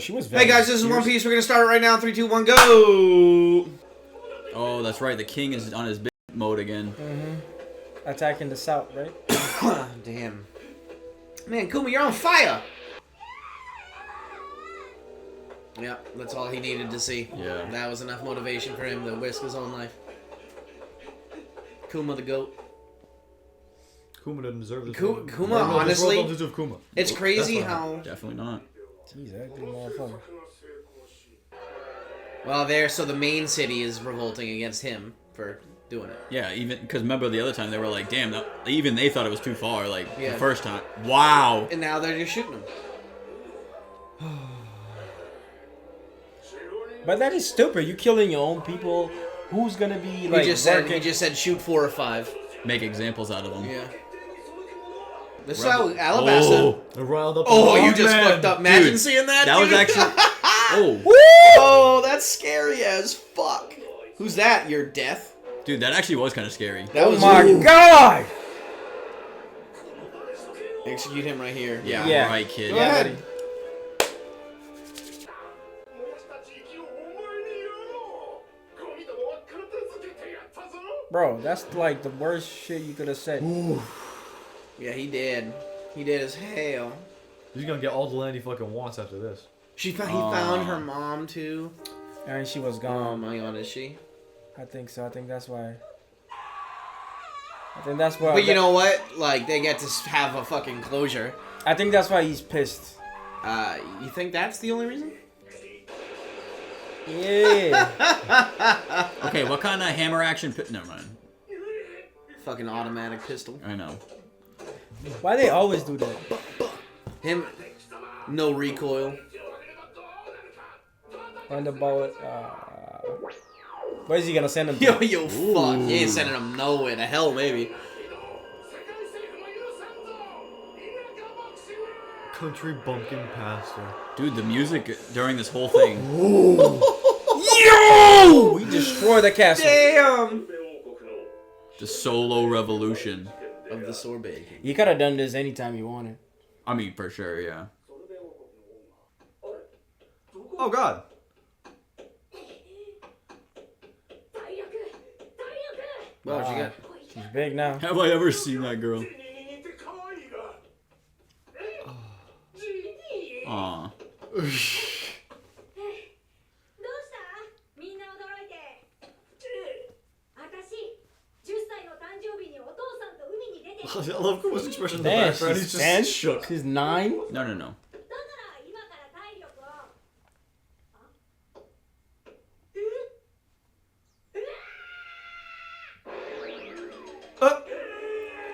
she was very Hey guys, this is One Piece. We're gonna start it right now. 3, 2, 1, go! Oh, that's right. The king is on his big mode again. attacking the south, right? Damn. Man, Kuma, you're on fire! Yeah, that's all he needed to see. Yeah. That was enough motivation for him to risk his own life. Kuma the GOAT. Kuma doesn't deserve this. Kuma, honestly, this world doesn't deserve Kuma. it's crazy how... Definitely not. Jeez, that big motherfucker. Well, there, so the main city is revolting against him for doing it. Yeah, even because remember the other time they were like, damn, even they thought it was too far. Like Yeah. the first time. Wow. And now they're just shooting him. But that is stupid. You killing your own people. Who's gonna be like? He just said shoot 4 or 5. Make examples out of them. Yeah. This is how Alabasta. They're riled up. Oh, you just fucked up. Imagine seeing that. That was dude. actually. Oh. Oh, that's scary as fuck. Who's that? Your death? Dude, that actually was kind of scary. That was my God! Execute him right here. Yeah. Yeah. Right, kid. Go ahead. Bro, that's like the worst shit you could have said. Yeah, he did. He did as hell. He's gonna get all the land he fucking wants after this. He found her mom too. And she was Oh gone. my god, is she? I think so. I think that's why. I think that's why. But you know what? Like, they get to have a fucking closure. I think that's why he's pissed. You think that's the only reason? Yeah. Okay, what kind of hammer action? Never mind. Fucking automatic pistol. I know. Why they always do that? Him, no recoil. On the bullet. Where is he gonna send him? To? Yo, fuck. He ain't sending him nowhere. To hell, maybe. Country bumpkin pastor. Dude, the music during this whole thing. Yo! We destroy the castle. Damn! The solo revolution. Of the sorbet. You could have done this anytime you wanted. I mean, for sure, yeah. Oh God. What you got? She's big now. Have I ever seen that girl? Aw. I love Kuma's expression in the Damn, background. she's He's just 10. shook. She's 9. No.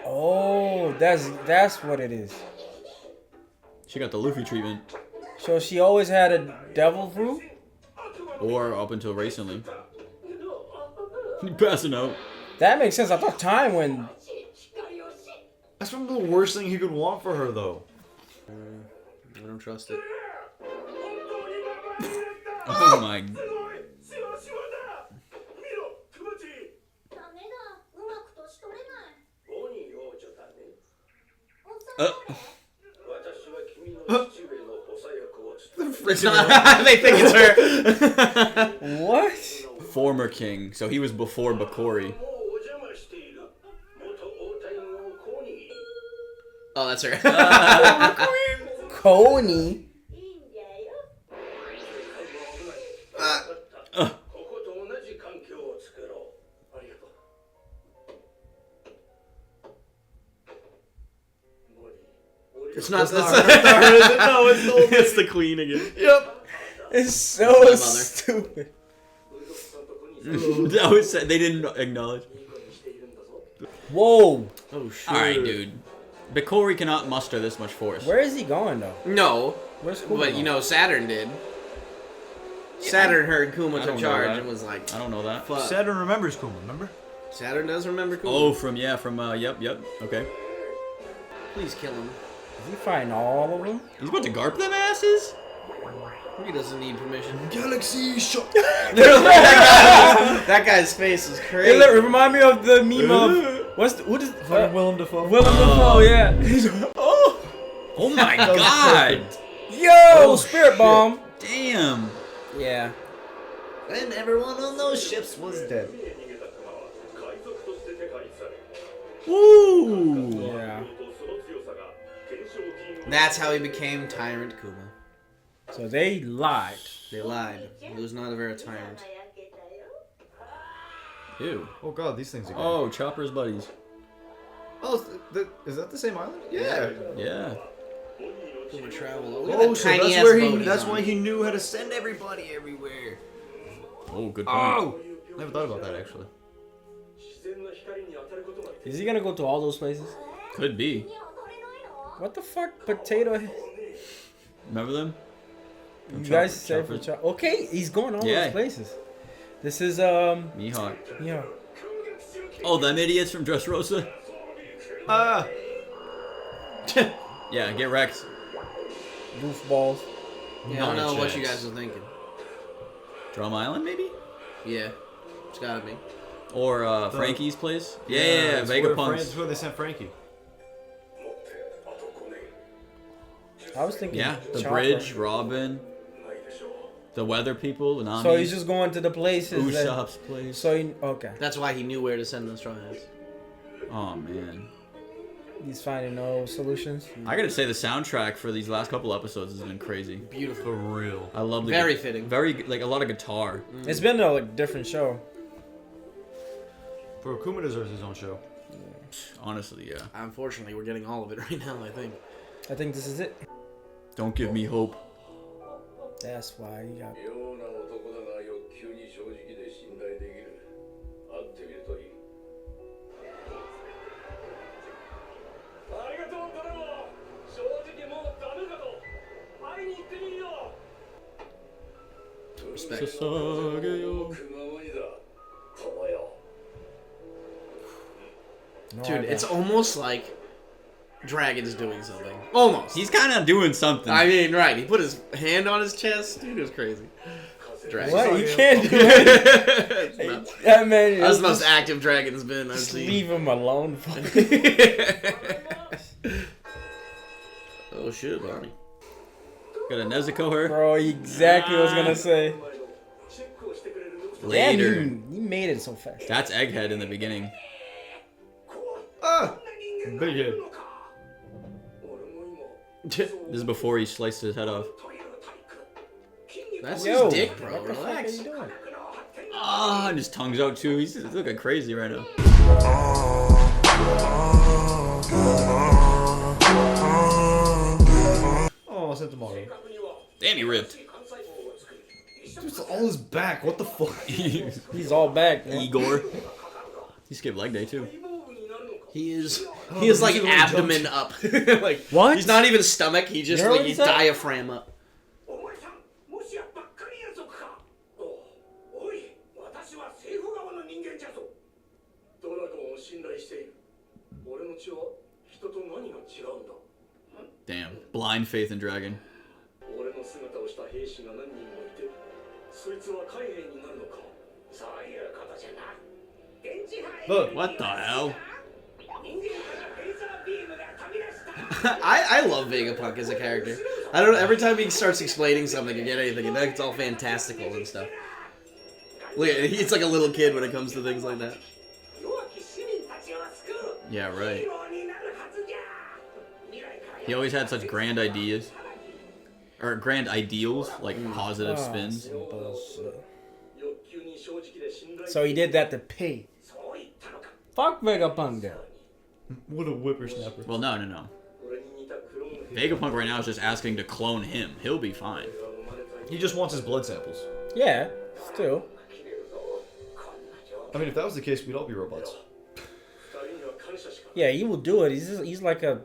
Oh, that's what it is. She got the Luffy treatment. So she always had a devil fruit? Or up until recently. You passing out. That makes sense. I thought time when... That's probably the worst thing he could want for her, though. I don't trust it. Oh my. It's not. They think it's her. What? Former king. So he was before Bakori. Oh, that's her. Coney. It's not the No, it's the queen again. Yep. It's so mother. stupid. That was they didn't acknowledge. Whoa. Oh shit. All right, dude. Bakori cannot muster this much force. Where is he going, though? No, Where's Kuma but going? you know Saturn did. Saturn heard Kuma I took don't know charge that. and was like, I don't know that. "Fuck." Saturn remembers Kuma, remember? Saturn does remember Kuma. Oh, from yep. Okay. Please kill him. Is he fighting all of them? He's about to garp them asses. He doesn't need permission. Galaxy shot. That guy's face is crazy. It remind me of the meme of... What is... Fucking Willem Dafoe. Willem Dafoe, yeah. Oh my god. Yo, spirit bomb. Damn. Yeah. And everyone on those ships was dead. Woo! Yeah. That's how he became Tyrant Kuma. So they lied. They lied. He was not a very tyrant. Ew. Oh god, these things are. Oh, Chopper's buddies. Oh, is that the same island? Yeah. Yeah. Kuma travel. Oh, so that's why he knew how to send everybody everywhere. Oh, good point. Oh, never thought about that actually. Is he gonna go to all those places? Could be. What the fuck? Potato Head? Remember them? You guys say for okay, he's going all those places. This is Mihawk. yeah. Oh, them idiots from Dressrosa? Yeah, get wrecked. Goofballs. Yeah, I don't know what you Nonsense. guys are thinking. Drum Island, maybe? Yeah, it's gotta be. Or Frankie's place? Yeah, That's where Vegapunks. where they sent Frankie. I was thinking Yeah, the Chopper. bridge, Robin, the weather people, Nami. So he's just going to the places that, Usopp's place. so he, okay. That's why he knew where to send the Straw Hats. Oh, man. He's finding no solutions. I gotta say, the soundtrack for these last couple episodes has been crazy. Beautiful. For real. I love the Very fitting. Very, like, a lot of guitar. It's been a different show. For Kuma deserves his own show. Honestly, yeah. Unfortunately, we're getting all of it right now, I think. I think this is it. Don't give me hope. That's why you got. 妙な男だが欲求に正直で信頼できる。会ってみるといい。ありがとうドラゴン。正直もうダメかと。会いに行ってみるよ。 Respect. 捧げよう。くままにだ。友よ。 No Dude, idea. it's almost like Dragon's doing something. Almost. He's kind of doing something. I mean, right. He put his hand on his chest. Dude, it was crazy. Dragon. What? You can't do it. Nuts. That man. That's the most active Dragon's been I've Just seen. leave him alone. Oh shit, Bonnie. Got a Nezuko her. Bro, exactly what I was gonna say. チェックをしてくれる。 Damn, Later. you made it so fast. That's Egghead in the beginning. Big head. 俺も今。 This is before he sliced his head off. That's Yo, his dick, bro. what the fuck are Relax. you doing? Ah, and his tongue's out too. He's looking crazy right now. Oh, I sent tomorrow. Damn, he ripped. Just all his back. What the fuck? He's all back. Man. Igor. He skipped leg day too. He is but like he's really abdomen up. Like What? He's not even stomach. He just You heard like what he he's said? diaphragm up. お前さん、もしやばっかりや族か。おい、私は政府側の人間じゃぞ。ドラゴンを信頼している。俺の血は人と何が違うんだ。 Damn. Blind faith in Dragon. 俺の姿をした兵士が何人もいて、そいつは海兵になるのか。そういうことじゃな。電磁波 Look. What the hell? 人間からレーザービームが飛び出した。 I love Vegapunk as a character. I don't know. Every time he starts explaining something or get anything, it's all fantastical and stuff. Look, he's like a little kid when it comes to things like that. 弱き市民たちを救う。 Yeah, right. ヒーローになるはずじゃ。未来から He always had such grand ideas. Or grand ideals, like positive spins. Bullshit. 欲求に正直で信頼 So he did that to pay. そう言ったのか。 Fuck Vegapunk then. What a whippersnapper. Well, no, no, no. 俺に似たクローン兵 Vegapunk right now is just asking to clone him. He'll be fine. が生まれた He just wants his blood samples. Yeah, still. 切れるぞ。こんな状 I mean, if that was the case, we'd all be robots. 態には感謝しか Yeah, he will do it. He's like a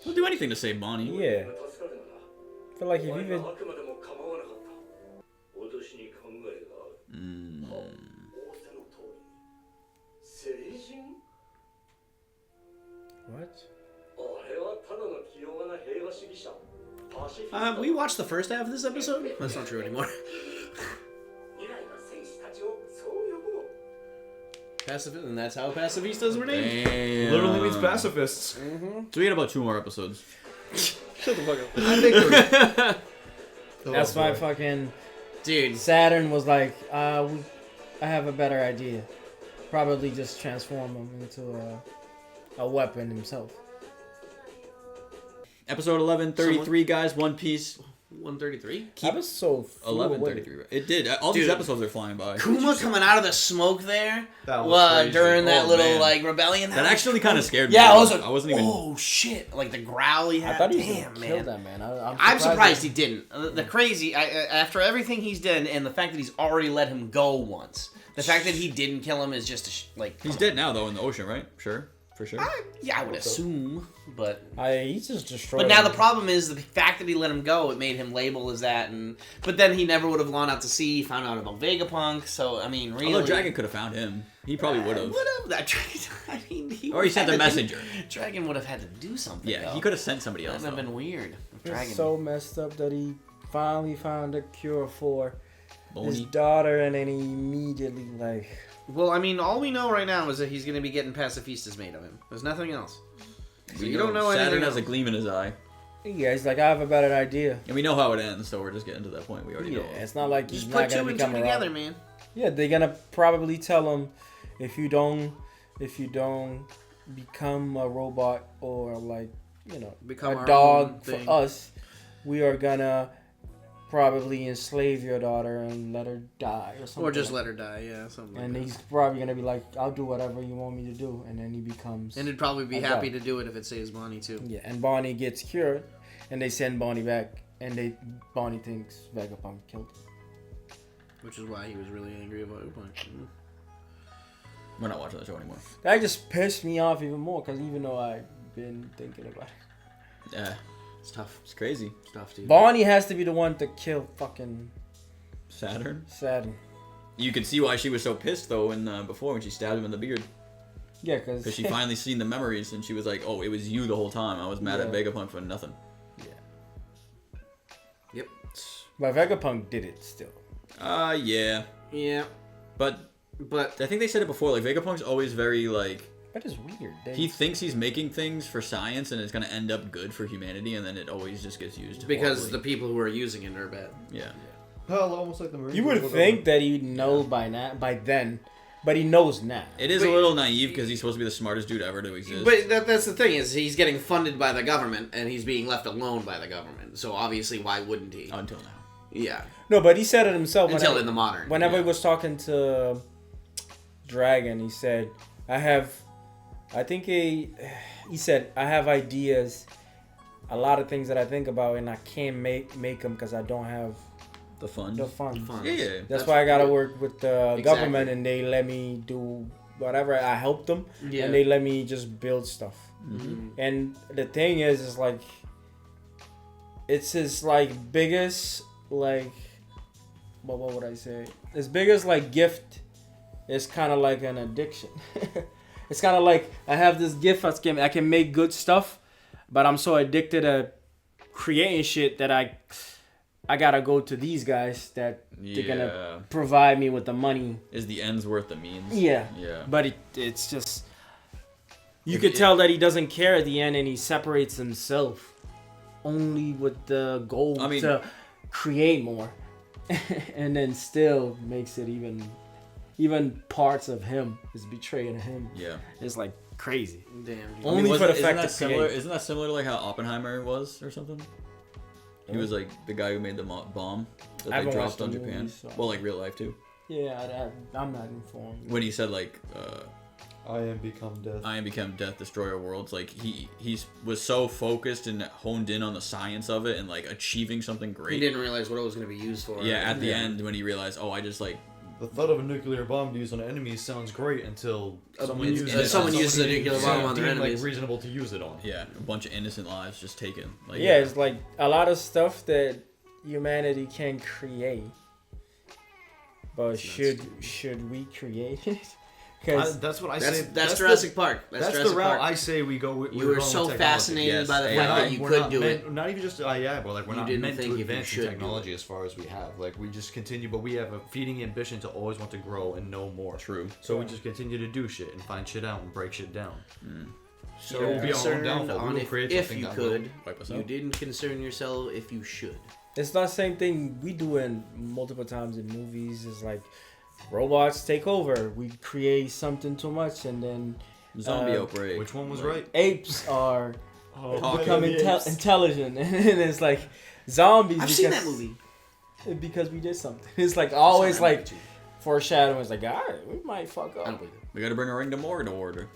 He'll do anything to save Bonnie. yeah. 助かるなら I feel like if お you 前 even があくまでも構わなかった脅しに考えがある Mm. 仰せの通り聖人 what? あれはただの気弱な平和主義者パシフィスト We watched the first half of this episode. That's not true anymore. 未来の戦士たちをそう呼ぼう Pacifist, and that's how pacifistas were named. Damn. Literally means pacifists. So we got about 2 more episodes. Shut the fuck up. I think That's why fucking Dude. Saturn was like, I have a better idea. Probably just transform him into a weapon himself. Episode 1133, guys. One Piece. 133? Episode 1133. It did. All these episodes are flying by. Kuma coming out of the smoke there That was crazy. during that little man. like rebellion. That actually kind of scared me. Yeah, I was like, I wasn't even. oh shit! Like the growl he had. I thought he was Damn, gonna kill man. that man. I'm surprised he didn't. The crazy, after everything he's done, and the fact that he's already let him go once, the fact that he didn't kill him is just like. He's dead now, though, in the ocean, right? Sure. For sure. Yeah, I would assume, but. He's just destroyed. But now him. the problem is the fact that he let him go. It made him label as that, but then he never would have gone out to sea. Found out about Vegapunk, so I mean, really. Although Dragon could have found him, he probably would have. That Dragon. I mean, Or he sent a messenger. Dragon would have had to do something. Yeah, though. he could have sent somebody That else. would have Though. been weird. If Dragon. It's so messed up that he finally found a cure for his Boney. daughter, and then he immediately like. Well, I mean, all we know right now is that he's going to be getting pacifistas made of him. There's nothing else. So you don't know anything Saturn has else. a gleam in his eye, Yeah, he's like, I have a better idea. and we know how it ends. So we're just getting to that point. We already Yeah, know. it's not like he's Just not put two gonna and two become a together, robber. man. Yeah, they're gonna probably tell him if you don't become a robot or like Become a our dog own for thing. us, we are gonna probably enslave your daughter and let her die or something. Or just let her die, yeah, something like And that. he's probably gonna be like, I'll do whatever you want me to do, and then he becomes. And he'd probably be a happy dog. to do it if it saves Bonnie, too. Yeah, and Bonnie gets cured, and they send Bonnie back, and Bonnie thinks Vegapunk killed her. Which is why he was really angry about Vegapunk. We're not watching the show anymore. That just pissed me off even more, because even though I've been thinking about it. Yeah, It's tough. it's crazy. It's tough, dude. Bonnie has to be the one to kill fucking Saturn. Saturn. You can see why she was so pissed though, before when she stabbed him in the beard, Yeah, because because she finally seen the memories and she was like, "Oh, it was you the whole time. I was mad at Yeah. Vegapunk for nothing." Yep. But Vegapunk did it still. Yeah, Yeah. but But I think they said it before. Like Vegapunk's always very like. That is weird. He thinks he's making things for science and it's going to end up good for humanity, and then it always just gets used. because horribly. the people who are using it are bad. Yeah. Well, almost like the Marines. You would think that he'd know by then, but he knows now. It is But- a little naive because he's supposed to be the smartest dude ever to exist. But that's the thing, is he's getting funded by the government, and he's being left alone by the government. So obviously, why wouldn't he? Until now. Yeah. No, but he said it himself. Until in the modern. Whenever yeah. he was talking to Dragon, he said, I said, I have ideas, a lot of things that I think about, and I can't make them because I don't have The fun. the funds. Funds. Yeah. That's why I gotta work with the Exactly. government, and they let me do whatever. I help them, Yeah. and they let me just build stuff. Mm-hmm. And the thing is like, it's his like biggest like, what would I say? His biggest like gift is kind of like an addiction. It's kind of like, I have this gift, I can make good stuff, but I'm so addicted to creating shit that I gotta go to these guys that they're gonna provide me with the money. Is the ends worth the means? Yeah. Yeah. But it's just, you could tell that he doesn't care at the end, and he separates himself only with the goal to create more. And then still makes it even parts of him is betraying him. Yeah. It's like crazy. Damn. Only for the isn't fact that to similar? create. Isn't that similar to like how Oppenheimer was or something? He was like the guy who made the bomb I that they haven't dropped watched the on movie, Japan. so- Well, like real life too. Yeah, I'm not informed. When he said like, I am become death. "I am become death, destroyer worlds," like he was so focused and honed in on the science of it and like achieving something great. He didn't realize what it was going to be used for. Yeah, at the end when he realized, oh, I just like The thought of a nuclear bomb to use on enemies sounds great until someone it's- uses someone uses a nuclear bomb on their deemed, enemies. like reasonable to use it on. a bunch of innocent lives just taken. Like Yeah, it's like a lot of stuff that humanity can create. But should we create it? Because That's what I That's, say. that's Jurassic Park. That's Jurassic the route Park. I say we go. You were so fascinated Yes, by the AI. fact that you We're could not do meant, it. Not even just AI, but like we're You not didn't meant think to if you advance should in do technology as far as we have. Like we just continue, but we have a feeding ambition to always want to grow and know more. True. So we just continue to do shit and find shit out and break shit down. So It will be our own concerned downfall. We on will create if something you that could. wipe us You out. didn't concern yourself if you should. It's the same thing we do in multiple times in movies. It's like robots take over. We create something too much, and then Zombie outbreak. Which one was right? apes are become the apes. intelligent, and it's like zombies. I've seen that movie. because we did something. It's like always Sorry, like foreshadowing. It's like, all right, we might fuck I up. don't believe it. We gotta bring a ring to Mordor.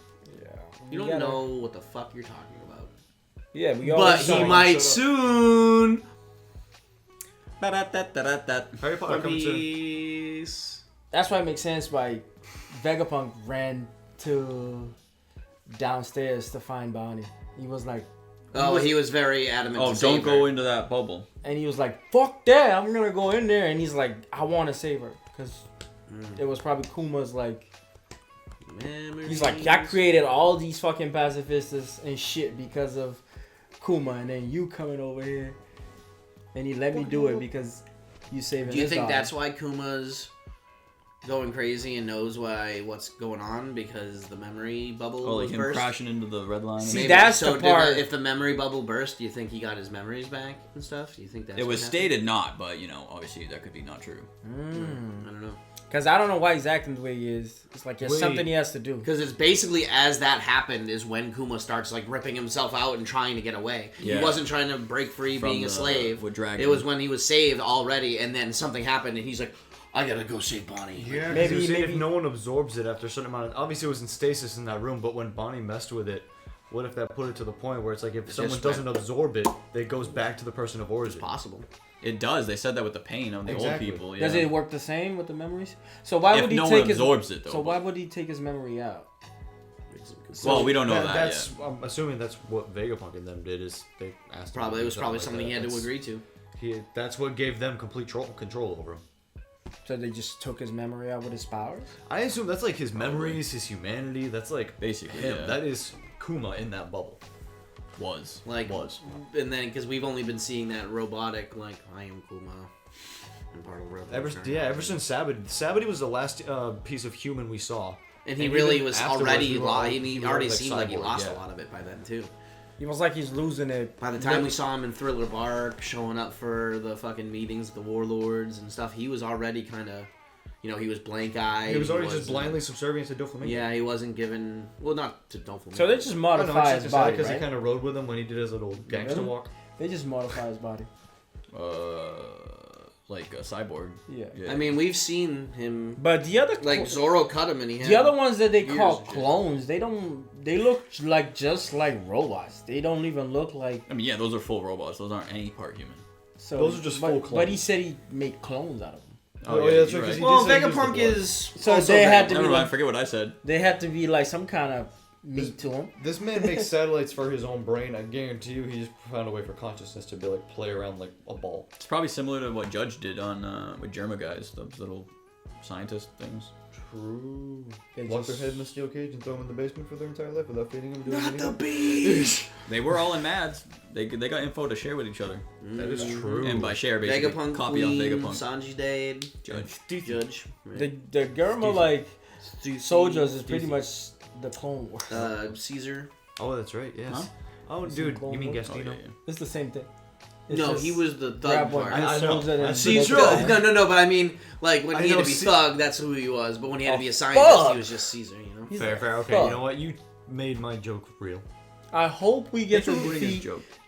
Yeah, You don't know what the fuck you're talking about. Yeah, we But always he know. might soon. Harry Potter coming soon. Peace. That's why it makes sense why Vegapunk ran to downstairs to find Bonnie. He was like, He was very adamant. Oh, to save don't go her. into that bubble. and he was like, fuck that, I'm gonna go in there. And he's like, I want to save her because it was probably Kuma's like. He's like, I created all these fucking pacifistas and shit because of Kuma, and then you coming over here, and he let me do it because you saving. Do you his think daughter. that's why Kuma's going crazy and knows what's going on because the memory bubble Oh, like was him burst? crashing into the red line. See, that's the did part- if the memory bubble burst, do you think he got his memories back and stuff? Do you think that's It what was happened? stated not, but obviously that could be not true. I don't know. Because I don't know why he's acting the way he is. It's like it's Wait. something he has to do. Because it's basically as that happened is when Kuma starts like ripping himself out and trying to get away. Yeah. He wasn't trying to break free From being a the- slave. with Dragon. It was when he was saved already, and then something happened, and he's like, "I gotta go save Bonnie." Yeah, Maybe- maybe maybe- if no one absorbs it after a certain amount of, obviously it was in stasis in that room, but when Bonnie messed with it, what if that put it to the point where it's like if someone just doesn't absorb it, it goes back to the person of origin. Possible. It does. They said that with the pain of the Exactly. old people. Yeah. Does it work the same with the memories? So why If would he no take one his? absorbs it, though, So but- why would he take his memory out? Well, we don't know that That's yet. I'm assuming that's what Vegapunk and them did. Is they asked. him Probably to it do was probably something something he like had that. to agree to. That's what gave them complete control over him. So they just took his memory out with his powers? I assume that's like his memories, his humanity. That's like Basically, him. yeah. That is Kuma in that bubble. Was. And then because we've only been seeing that robotic, like I am Kuma, and part of the robot. Ever since Sabbaty was the last piece of human we saw. And he And really even was afterwards, already we were lost. all- And he he was already like seemed like he cyborg, lost yeah. a lot of it by then too. It was like he's losing it. By the time we saw him in Thriller Bark, showing up for the fucking meetings with the warlords and stuff, he was already kind of, he was blank-eyed. He was already just wasn't- blindly subservient to Doflamingo. Yeah, he wasn't given. Well, not to Doflamingo. So they just I don't know, modify his body, because right? he kind of rode with him when he did his little gangster Really? walk. They just modify his body. Like a cyborg. Yeah. Yeah. I mean, we've seen him. But the other Like Zoro cut him, and he had the other ones that they ears call and shit. clones, they look like just like robots. They don't even look like. I mean, yeah, those are full robots. Those aren't any part human. So Those are just full But clones. he said he made clones out of them. Oh, yeah, that's you're right, 'cause he Well, did say he was the Vegapunk blood. is. So also they had Vegapunk. to Never be mind, like, forget what I said. they had to be like some kind of meat to him. This man makes satellites for his own brain. I guarantee you, he just found a way for consciousness to be like play around like a ball. It's probably similar to what Judge did on with Germa guys, those little scientist things. True. They Lock just- their head in a steel cage and throw them in the basement for their entire life without feeding them. Doing Not the anything. bees. They were all in Mads. They got info to share with each other. That is true. And by share, basically, Vegapunk copy on Queen, Vegapunk. Sanji Dade, Judge. Judge. The Germa like soldiers is pretty much the Clone Wars. Caesar. Oh, that's right. Yes. Huh? Oh, Is dude, he Clone you mean Wars? Oh, Gastino? yeah, yeah. It's the same thing. It's No, just he was the grab thug one part. good I know. soldier and Caesar. put it down. No, but I mean, like when I he had know, to be Ce- thug, that's who he was. But when he had to be a Oh, scientist, fuck. he was just Caesar. He's Fair, like, fair. Okay, fuck. you know what? You made my joke real. I hope we get to Thanks for ruining his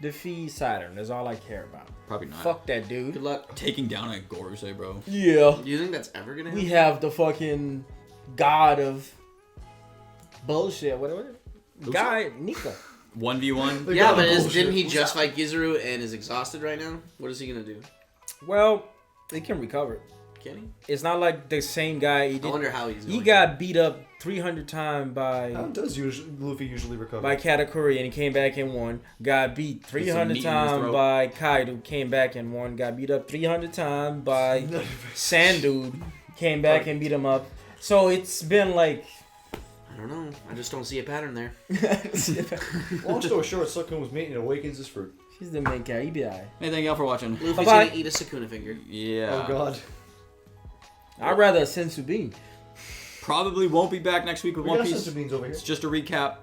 defeat joke. Saturn. That's all I care about. Probably not. Fuck that Good dude. luck. Taking down a Gorosei, bro. Yeah. Do you think that's ever gonna happen? We have the fucking god of bullshit. Whatever. Guy Nika. 1v1. Yeah, God but of bullshit. didn't he just fight Gizuru and is exhausted right now? What is he gonna do? Well, they can recover it. Can he? It's not like the same guy. I wonder how he's. He going got beat up 300 times How by does Luffy usually recover? Katakuri and he came back and won. Got beat some 300 meat in his times throat. by Kaido, came back and won. Got beat up 300 times by Sandude, came back and beat him up. So it's been like. I don't know. I just don't see a pattern there. Long story short, Sukun was mate and awakens his fruit. She's the main guy. He be alright. Hey, thank y'all for watching. Luffy's Bye-bye. gonna eat a Sukuna finger. Yeah. Oh God. I'd rather a Sensu Bean. Probably won't be back next week with We One got Piece. sensu beans over here. It's just a recap.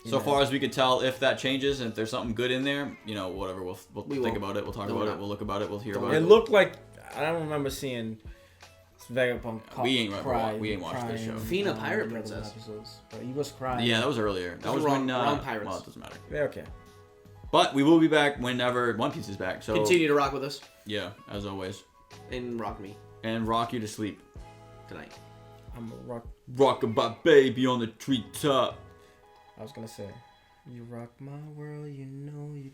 So far as we could tell, if that changes and if there's something good in there, you know, whatever, we'll We think won't. about it, we'll talk No, about we're it, not. we'll look about it, we'll hear Don't about It it. looked like I don't remember seeing Vegapunk. We ain't watched this show. Fina, Pirate the other Princess. Episodes, but he was crying. Yeah, that was earlier. That was wrong- when wrong Pirates. Well, it doesn't matter. Yeah, okay. But we will be back whenever One Piece is back. So Continue to rock with us yeah, as always, and rock me and rock you to sleep. tonight. I'm a rock. Rockabye baby on the treetop. I was gonna say, you rock my world, you know you